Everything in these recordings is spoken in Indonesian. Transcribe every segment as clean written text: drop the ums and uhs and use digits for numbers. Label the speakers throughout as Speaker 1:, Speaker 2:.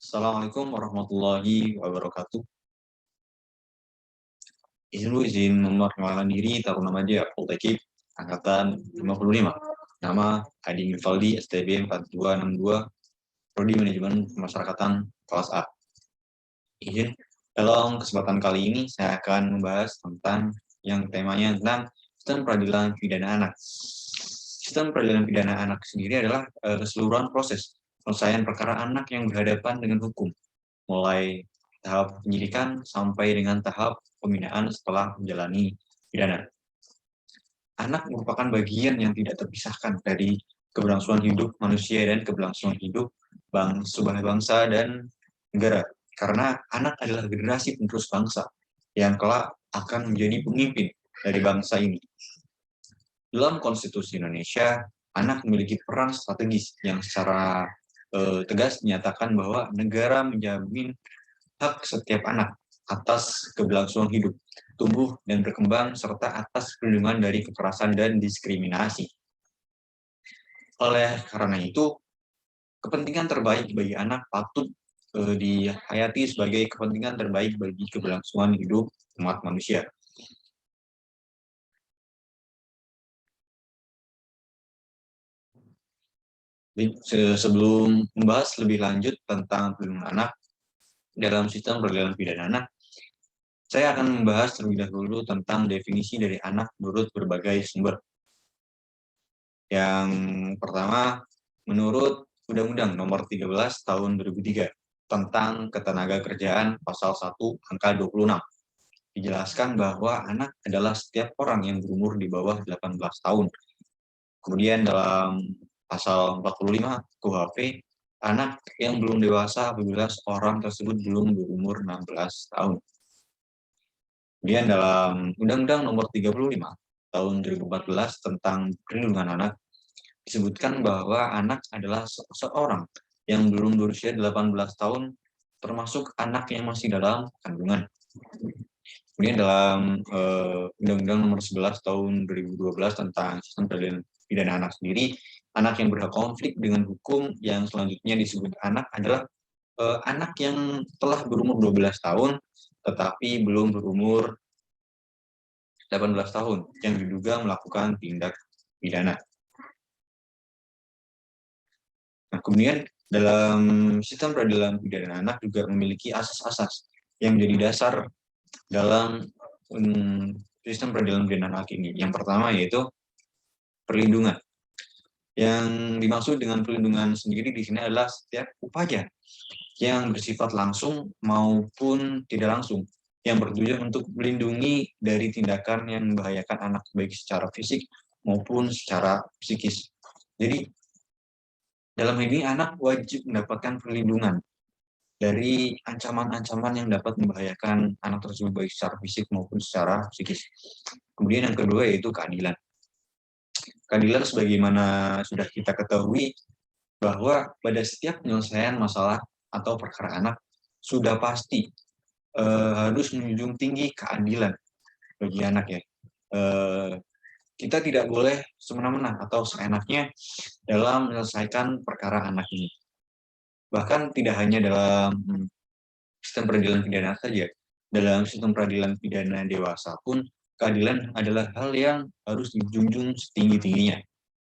Speaker 1: Assalamualaikum warahmatullahi wabarakatuh. Izin memperkenalkan diri, taruh nama dia Poltekip, Angkatan 55. Nama Adi Mifaldi, STB 4262, Prodi Manajemen Pemasyarakatan kelas A. Izin, dalam kesempatan kali ini saya akan membahas tentang yang temanya tentang sistem peradilan pidana anak. Sistem peradilan pidana anak sendiri adalah keseluruhan proses penyelesaian perkara anak yang berhadapan dengan hukum, mulai tahap penyidikan sampai dengan tahap pembinaan setelah menjalani pidana. Anak merupakan bagian yang tidak terpisahkan dari keberlangsungan hidup manusia dan keberlangsungan hidup sebuah bangsa dan negara. Karena anak adalah generasi penerus bangsa yang kelak akan menjadi pemimpin dari bangsa ini. Dalam Konstitusi Indonesia, anak memiliki peran strategis yang secara tegas menyatakan bahwa negara menjamin hak setiap anak atas keberlangsungan hidup, tumbuh dan berkembang, serta atas perlindungan dari kekerasan dan diskriminasi. Oleh karena itu, kepentingan terbaik bagi anak patut dihayati sebagai kepentingan terbaik bagi keberlangsungan hidup umat manusia. Sebelum membahas lebih lanjut tentang perlindungan anak dalam sistem peradilan pidana anak, saya akan membahas terlebih dahulu tentang definisi dari anak menurut berbagai sumber. Yang pertama, menurut Undang-Undang Nomor 13 Tahun 2003 tentang Ketenagakerjaan Pasal 1 Angka 26, dijelaskan bahwa anak adalah setiap orang yang berumur di bawah 18 tahun. Kemudian dalam Pasal 45 KUHP, anak yang belum dewasa apabila orang tersebut belum berumur 16 tahun. Kemudian dalam Undang-Undang Nomor 35 Tahun 2014 tentang Perlindungan Anak, disebutkan bahwa anak adalah seseorang yang belum berusia 18 tahun, termasuk anak yang masih dalam kandungan. Kemudian dalam Undang-Undang Nomor 11 Tahun 2012 tentang Sistem Peradilan Pidana Anak sendiri, anak yang berkonflik dengan hukum yang selanjutnya disebut anak adalah anak yang telah berumur 12 tahun tetapi belum berumur 18 tahun yang diduga melakukan tindak pidana. Nah, kemudian dalam sistem peradilan pidana anak juga memiliki asas-asas yang menjadi dasar dalam sistem peradilan pidana anak ini. Yang pertama yaitu perlindungan. Yang dimaksud dengan perlindungan sendiri di sini adalah setiap upaya yang bersifat langsung maupun tidak langsung yang bertujuan untuk melindungi dari tindakan yang membahayakan anak baik secara fisik maupun secara psikis. Jadi dalam ini anak wajib mendapatkan perlindungan dari ancaman-ancaman yang dapat membahayakan anak tersebut baik secara fisik maupun secara psikis. Kemudian yang kedua yaitu keadilan. Keadilan sebagaimana sudah kita ketahui bahwa pada setiap penyelesaian masalah atau perkara anak sudah pasti harus menjunjung tinggi keadilan bagi anak ya. Kita tidak boleh semena-mena atau seenaknya dalam menyelesaikan perkara anak ini. Bahkan tidak hanya dalam sistem peradilan pidana saja, dalam sistem peradilan pidana dewasa pun keadilan adalah hal yang harus dijunjung setinggi-tingginya.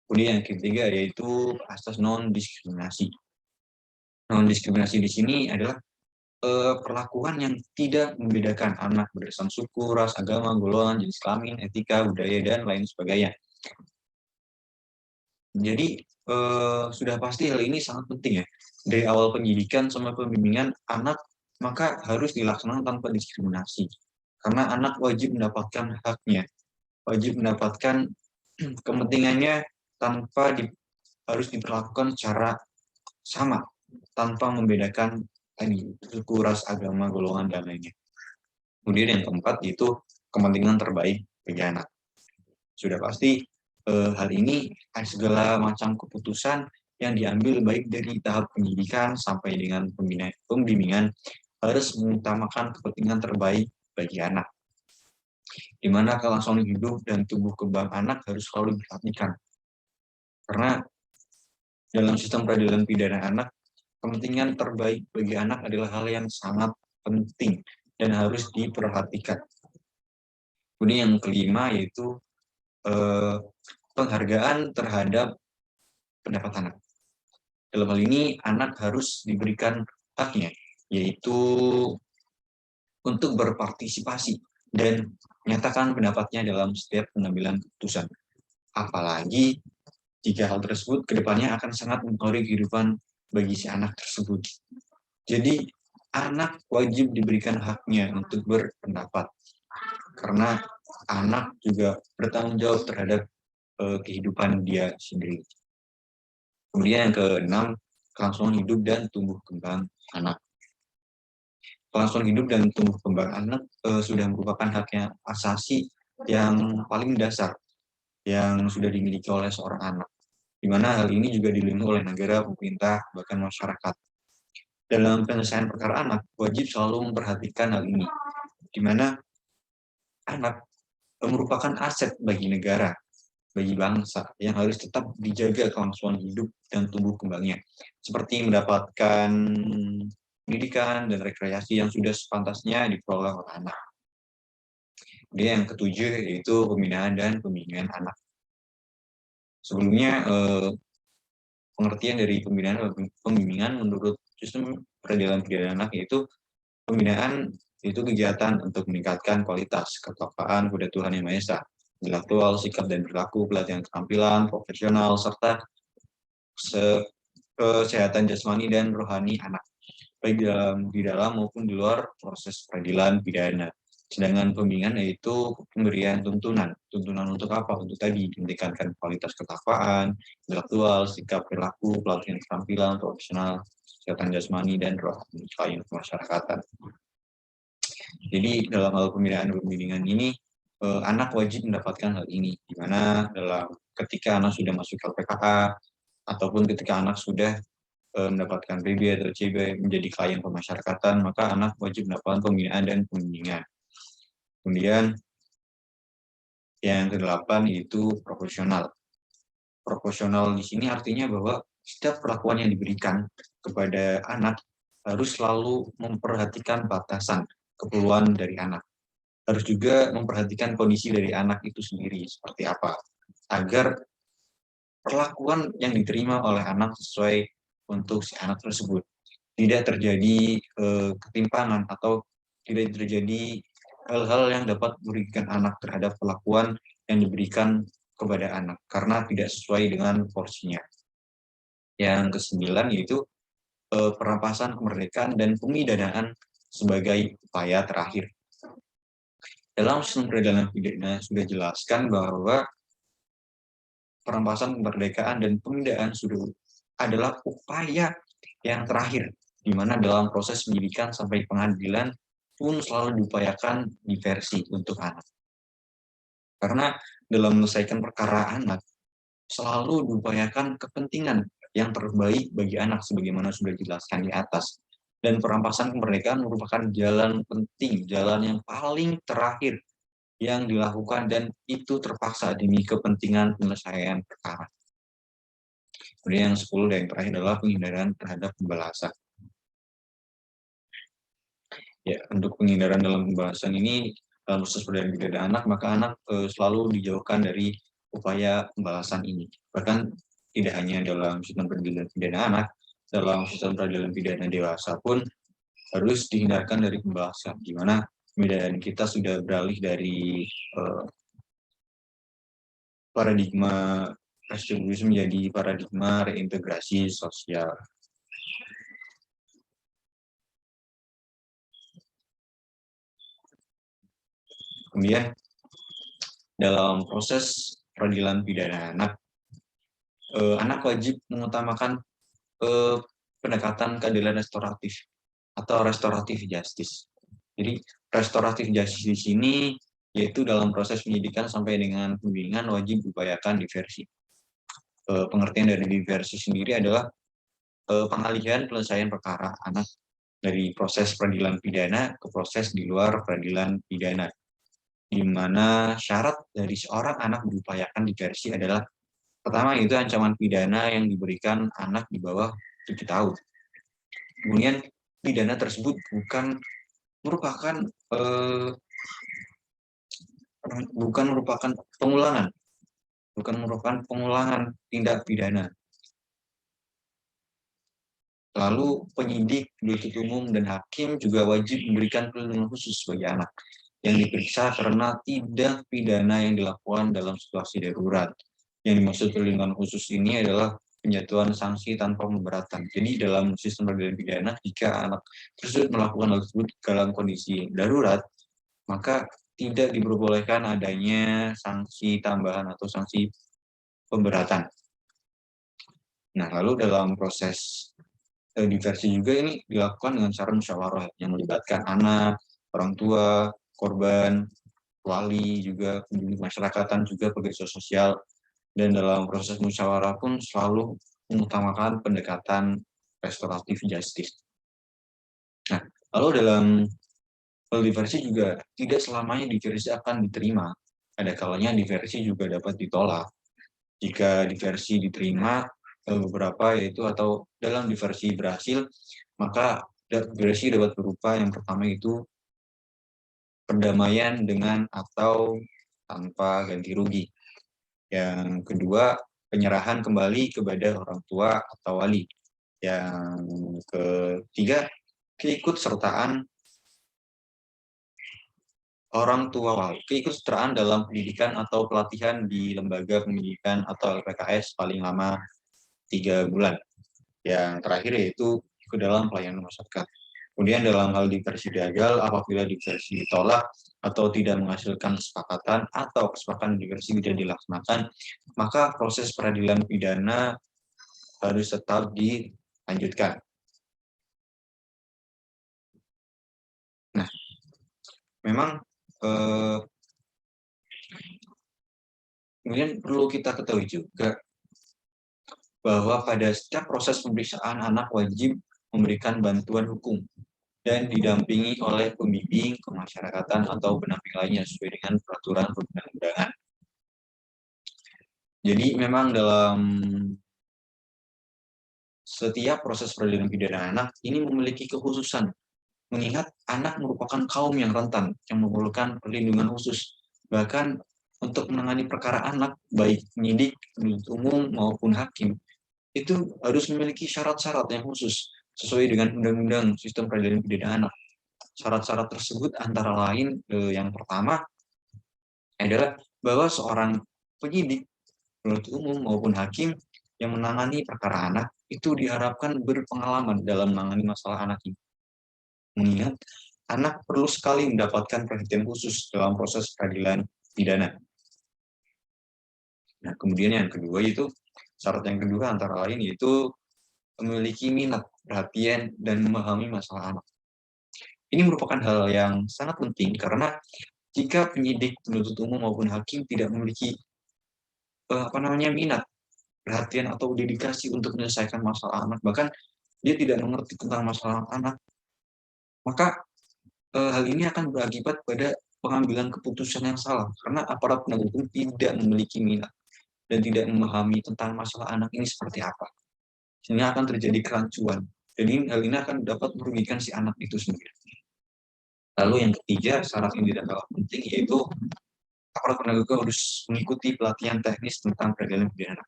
Speaker 1: Kemudian yang ketiga yaitu asas non-diskriminasi. Non-diskriminasi di sini adalah perlakuan yang tidak membedakan anak berdasarkan suku, ras, agama, golongan, jenis kelamin, etika, budaya, dan lain sebagainya. Jadi sudah pasti hal ini sangat penting ya. Dari awal pendidikan sampai pembimbingan anak maka harus dilaksanakan tanpa diskriminasi. Karena anak wajib mendapatkan haknya, wajib mendapatkan kepentingannya tanpa harus diperlakukan secara sama, tanpa membedakan tadi suku, ras, agama, golongan, dan lainnya. Kemudian yang keempat yaitu kepentingan terbaik bagi anak. Sudah pasti hal ini segala macam keputusan yang diambil baik dari tahap pendidikan sampai dengan pembimbingan harus mengutamakan kepentingan terbaik bagi anak. Di mana kelangsungan hidup dan tumbuh kembang anak harus selalu diperhatikan. Karena dalam sistem peradilan pidana anak, kepentingan terbaik bagi anak adalah hal yang sangat penting dan harus diperhatikan. Kemudian yang kelima yaitu penghargaan terhadap pendapat anak. Dalam hal ini, anak harus diberikan haknya, yaitu untuk berpartisipasi dan menyatakan pendapatnya dalam setiap pengambilan keputusan. Apalagi jika hal tersebut kedepannya akan sangat mempengaruhi kehidupan bagi si anak tersebut. Jadi, anak wajib diberikan haknya untuk berpendapat, karena anak juga bertanggung jawab terhadap kehidupan dia sendiri. Kemudian yang keenam, kelangsungan hidup dan tumbuh kembang anak. Kelangsungan hidup dan tumbuh kembang anak sudah merupakan hak yang asasi yang paling dasar yang sudah dimiliki oleh seorang anak, di mana hal ini juga dilindungi oleh negara, pemerintah, bahkan masyarakat. Dalam penyelesaian perkara anak, wajib selalu memperhatikan hal ini, di mana anak merupakan aset bagi negara, bagi bangsa, yang harus tetap dijaga kelangsungan hidup dan tumbuh kembangnya, seperti mendapatkan pendidikan dan rekreasi yang sudah sepantasnya diperoleh oleh anak. Dia yang ketujuh yaitu pembinaan dan pembimbingan anak. Sebelumnya pengertian dari pembinaan dan pembimbingan menurut sistem peradilan pidana anak yaitu pembinaan itu kegiatan untuk meningkatkan kualitas ketakwaan kepada Tuhan Yang Maha Esa, intelektual, sikap dan perilaku, pelatihan keterampilan, profesional, serta kesehatan jasmani dan rohani anak, baik di dalam maupun di luar proses peradilan pidana. Sedangkan pembimbingan yaitu pemberian tuntunan. Tuntunan untuk apa? Untuk tadi meningkatkan kualitas ketakwaan, intelektual, sikap perilaku, pelatihan keterampilan, profesional, kesehatan jasmani dan rohani klien kemasyarakatan. Jadi dalam hal pembinaan dan pembimbingan ini anak wajib mendapatkan hal ini, di mana ketika anak sudah masuk LPKA ataupun ketika anak sudah mendapatkan PB atau CB menjadi klien pemasyarakatan, maka anak wajib mendapatkan pembinaan dan pembimbingan. Kemudian yang kedelapan itu proporsional. Proporsional di sini artinya bahwa setiap perlakuan yang diberikan kepada anak harus selalu memperhatikan batasan keperluan dari anak. Harus juga memperhatikan kondisi dari anak itu sendiri seperti apa, agar perlakuan yang diterima oleh anak sesuai untuk si anak tersebut. Tidak terjadi ketimpangan atau tidak terjadi hal-hal yang dapat merugikan anak terhadap perlakuan yang diberikan kepada anak karena tidak sesuai dengan porsinya. Yang kesembilan yaitu perampasan kemerdekaan dan pemidanaan sebagai upaya terakhir. Dalam sistem peradilan pidana sudah jelaskan bahwa perampasan kemerdekaan dan pemidaan sudah adalah upaya yang terakhir, di mana dalam proses penyidikan sampai pengadilan pun selalu diupayakan diversi untuk anak. Karena dalam menyelesaikan perkara anak, selalu diupayakan kepentingan yang terbaik bagi anak, sebagaimana sudah dijelaskan di atas. Dan perampasan kemerdekaan merupakan jalan penting, jalan yang paling terakhir yang dilakukan dan itu terpaksa demi kepentingan penyelesaian perkara. Kemudian yang 10 dan yang terakhir adalah penghindaran terhadap pembalasan. Ya, untuk penghindaran dalam pembahasan ini dalam proses peradilan pidana anak, maka anak selalu dijauhkan dari upaya pembalasan ini. Bahkan tidak hanya dalam sistem peradilan pidana anak, dalam sistem peradilan pidana dewasa pun harus dihindarkan dari pembalasan, di mana pemidana kita sudah beralih dari paradigma restitusi menjadi paradigma reintegrasi sosial. Kemudian dalam proses peradilan pidana anak, anak wajib mengutamakan pendekatan keadilan restoratif atau restoratif justice. Jadi restoratif justice di sini yaitu dalam proses penyidikan sampai dengan pembimbingan wajib diupayakan diversi. Pengertian dari diversi sendiri adalah pengalihan penyelesaian perkara anak dari proses peradilan pidana ke proses di luar peradilan pidana, di mana syarat dari seorang anak diupayakan diversi adalah pertama itu ancaman pidana yang diberikan anak di bawah 7 tahun. kemudian pidana tersebut bukan merupakan pengulangan tindak pidana. Lalu penyidik, penuntut umum, dan hakim juga wajib memberikan perlindungan khusus bagi anak yang diperiksa karena tindak pidana yang dilakukan dalam situasi darurat. Yang dimaksud perlindungan khusus ini adalah penjatuhan sanksi tanpa pemberatan. Jadi dalam sistem peradilan pidana, jika anak tersebut melakukan hal tersebut dalam kondisi darurat, maka tidak diperbolehkan adanya sanksi tambahan atau sanksi pemberatan. Nah, lalu dalam proses diversi juga ini dilakukan dengan cara musyawarah yang melibatkan anak, orang tua, korban, wali, juga penduduk masyarakatan, juga pekerja sosial. Dan dalam proses musyawarah pun selalu mengutamakan pendekatan restoratif justice. Nah, lalu dalam diversi juga tidak selamanya diversi akan diterima. Ada kalanya diversi juga dapat ditolak. Jika diversi diterima beberapa yaitu atau dalam diversi berhasil, maka diversi dapat berupa yang pertama itu perdamaian dengan atau tanpa ganti rugi. Yang kedua, penyerahan kembali kepada orang tua atau wali. Yang ketiga, keikutsertaan orang tua wali, keikutsertaan dalam pendidikan atau pelatihan di lembaga pendidikan atau LPKS paling lama 3 bulan. Yang terakhir yaitu ke dalam pelayanan masyarakat. Kemudian dalam hal diversi gagal, apabila diversi ditolak atau tidak menghasilkan kesepakatan atau kesepakatan diversi tidak dilaksanakan, maka proses peradilan pidana harus tetap dilanjutkan. Nah, memang kemudian perlu kita ketahui juga bahwa pada setiap proses pemeriksaan anak wajib memberikan bantuan hukum dan didampingi oleh pembimbing kemasyarakatan atau pendamping lainnya sesuai dengan peraturan perundang-undangan. Jadi memang dalam setiap proses peradilan pidana anak ini memiliki kekhususan, mengingat anak merupakan kaum yang rentan, yang memerlukan perlindungan khusus. Bahkan untuk menangani perkara anak, baik penyidik, penuntut umum, maupun hakim, itu harus memiliki syarat-syarat yang khusus sesuai dengan Undang-Undang Sistem Peradilan Pidana Anak. Syarat-syarat tersebut antara lain yang pertama adalah bahwa seorang penyidik, penuntut umum maupun hakim yang menangani perkara anak itu diharapkan berpengalaman dalam menangani masalah anak ini. Mengingat anak perlu sekali mendapatkan perhatian khusus dalam proses peradilan pidana. Nah, kemudian yang kedua itu syarat yang kedua antara lain yaitu memiliki minat, perhatian, dan memahami masalah anak. Ini merupakan hal yang sangat penting karena jika penyidik, penuntut umum maupun hakim tidak memiliki minat, perhatian atau dedikasi untuk menyelesaikan masalah anak, bahkan dia tidak mengerti tentang masalah anak, maka hal ini akan berakibat pada pengambilan keputusan yang salah karena aparat penegak hukum tidak memiliki minat dan tidak memahami tentang masalah anak ini seperti apa. Sehingga akan terjadi kerancuan. Jadi hal ini akan dapat merugikan si anak itu sendiri. Lalu yang ketiga, syarat yang tidak kalah penting yaitu aparat penegak hukum harus mengikuti pelatihan teknis tentang peradilan pidana.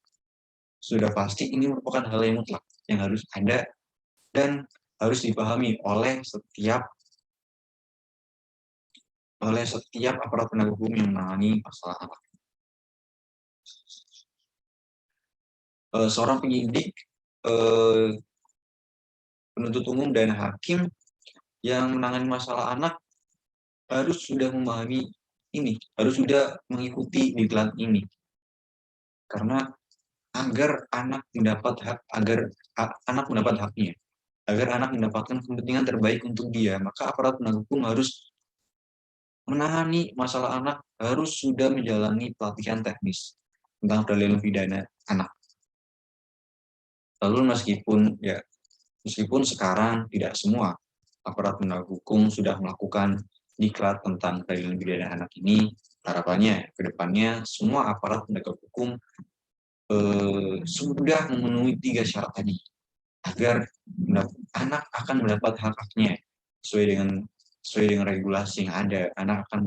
Speaker 1: Sudah pasti ini merupakan hal yang mutlak yang harus ada dan harus dipahami oleh setiap aparat penegak hukum yang menangani masalah anak. Seorang penyidik, penuntut umum, dan hakim yang menangani masalah anak harus sudah memahami ini, harus sudah mengikuti diklat ini. Karena agar anak mendapat haknya, agar anak mendapatkan kepentingan terbaik untuk dia, maka aparat penegak hukum harus menangani masalah anak, harus sudah menjalani pelatihan teknis tentang peradilan pidana anak. Lalu meskipun sekarang tidak semua aparat penegak hukum sudah melakukan diklat tentang peradilan pidana anak ini, harapannya ke depannya semua aparat penegak hukum sudah memenuhi 3 syarat tadi. agar anak akan mendapat hak-haknya sesuai dengan regulasi yang ada. Anak akan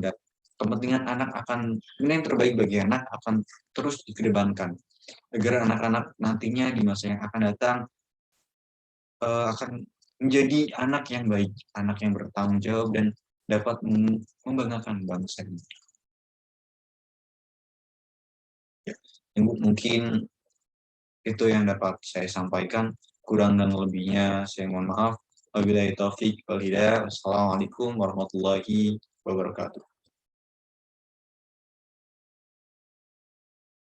Speaker 1: kepentingan anak akan ini yang terbaik bagi anak akan terus dikedepankan agar anak-anak nantinya di masa yang akan datang akan menjadi anak yang baik, anak yang bertanggung jawab dan dapat membanggakan bangsa ini. Ya, mungkin itu yang dapat saya sampaikan. Kurang dan lebihnya saya mohon maaf. Wabillahi taufik wal hidayah. Wassalamualaikum warahmatullahi wabarakatuh.